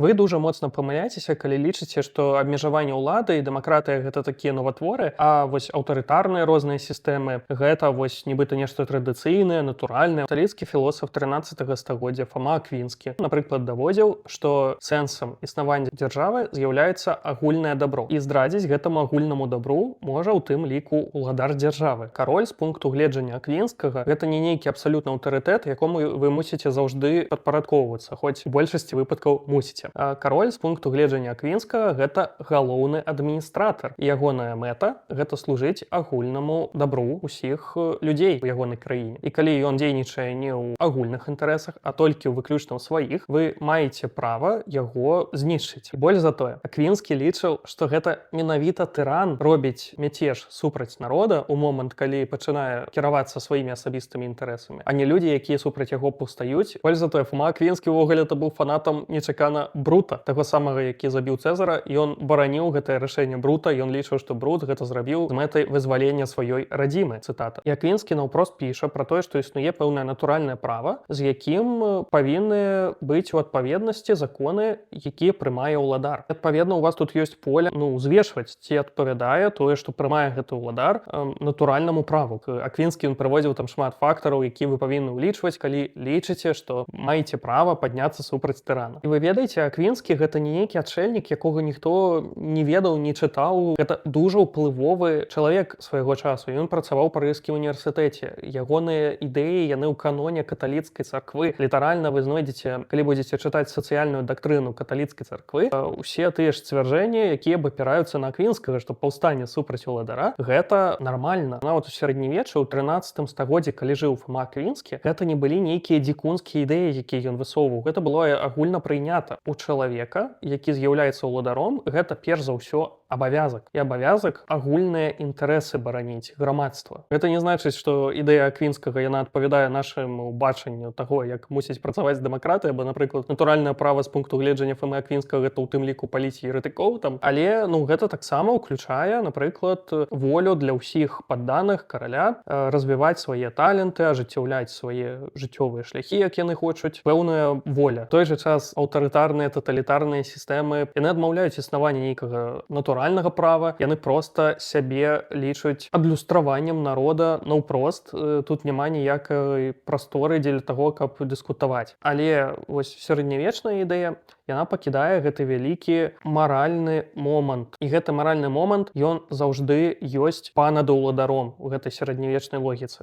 Вы дужа моцна памыляецеся, калі лічыце, што абмежаванне ўлады і дэмакратыя гэта такія новатворы, а вось аўтарытарныя розныя сістэмы гэта вось нібыта нешта традыцыйнае, натуральнае. Італійскі філосаф 13 стагоддзя Фома Аквінскі, напрыклад, даводзіў, што сэнсам існавання дзяржавы з'яўляецца агульнае дабро. І здрадзіць гэтаму агульнаму дабру можа ў тым ліку ўладар дзяржавы. Кароль з пункту гледжання Аквінскага гэта не нейкі абсалютны аўтарытэт, якому вы мусіце заўжды падпарадкоўвацца, хоць у большасці выпадкаў мусіце. Кароль з пункту гледжання Аквінскага гэта галоўны адміністратар. Ягоная мэта гэта служыць агульнаму дабру ўсіх людзей у ягонай краіне. І калі ён дзейнічае не ў агульных інтарэсах, а толькі ў выключна ў сваіх, вы маеце права яго знішчыць. І больш за тое, Аквінскі лічыў, што гэта менавіта тыран робіць мяцеж супраць народа ў момант, калі пачынае кіравацца сваімі асабістымі інтарэсамі, а не людзі, якія супраць яго паўстаюць. Больш за тое, Фома Аквінскі ўвогуле то быў фанатам нечакана Брута, таго самага, які забіў Цэзара, і ён бараніў гэтае рашэнне Брута, ён лічыў, што Брут гэта зрабіў з мэтай вызвалення сваёй радзімы, цытата. І Аквінскі наўпрост піша пра тое, што існуе пэўнае натуральнае права, з якім павінны быць у адпаведнасці законы, якія прымае ўладар. Адпаведна, у вас тут ёсць поле, узвешваць, ці адпавядае тое, што прымае гэты ўладар натуральнаму праву. Аквінскі ён прыводзіў там шмат фактараў, які вы павінны ўлічваць, калі лічыце, што маеце права падняцца супраць тырана. І вы ведаеце, Аквінскі гэта не нейкі адшэльнік, якога ніхто не ведаў, не чытаў. Гэта дужа ўплывовы чалавек свайго часу. Ён працаваў у Парыжскім універсітэце. Ягоныя ідэі, яны ў каноне каталіцкай царквы. Літаральна вы знойдзеце, калі будзеце чытаць сацыяльную дактрыну каталіцкай царквы, усе тыя ж сцвярджэнні, якія абапіраюцца на Аквінскага, што паўстанне супраць уладара, гэта нармальна. Нават у сярэднявеччы ў 13 стагоддзі, калі жыў Фома Аквінскі, гэта не былі нейкія дзікунскія ідэі, якія ён высоўваў. Гэта было агульна прынята. У чалавека, які з'яўляецца ўладаром, гэта перш за ўсё абавязак. І абавязак агульныя інтарэсы бараніць грамадства. Гэта не значыць, што ідэя Аквінскага яна адпавядае нашаму бачанню таго, як мусіць працаваць дэмакратыя, бо, напрыклад, натуральнае права з пункту гледжання Фомы Аквінскага гэта ў тым ліку паліць еретыкоў там. Але гэта таксама ўключае, напрыклад, волю для ўсіх падданых караля развіваць свае таленты, ажыццяўляць свае жыццёвыя шляхі, як яны хочуць. Пэўная воля. В той жа час аўтарытарныя, таталітарныя сістэмы, яны адмаўляюць існаванне нейкага натуральнага права, яны проста сябе лічаць адлюстраваннем народа наўпрост. Тут няма ніякай прасторы дзеля таго, каб дыскутаваць. Але вось сярэднявечная ідэя, яна пакідае гэты вялікі маральны момант. І гэты маральны момант, ён заўжды ёсць панад уладаром у гэтай сярэднявечнай логіцы.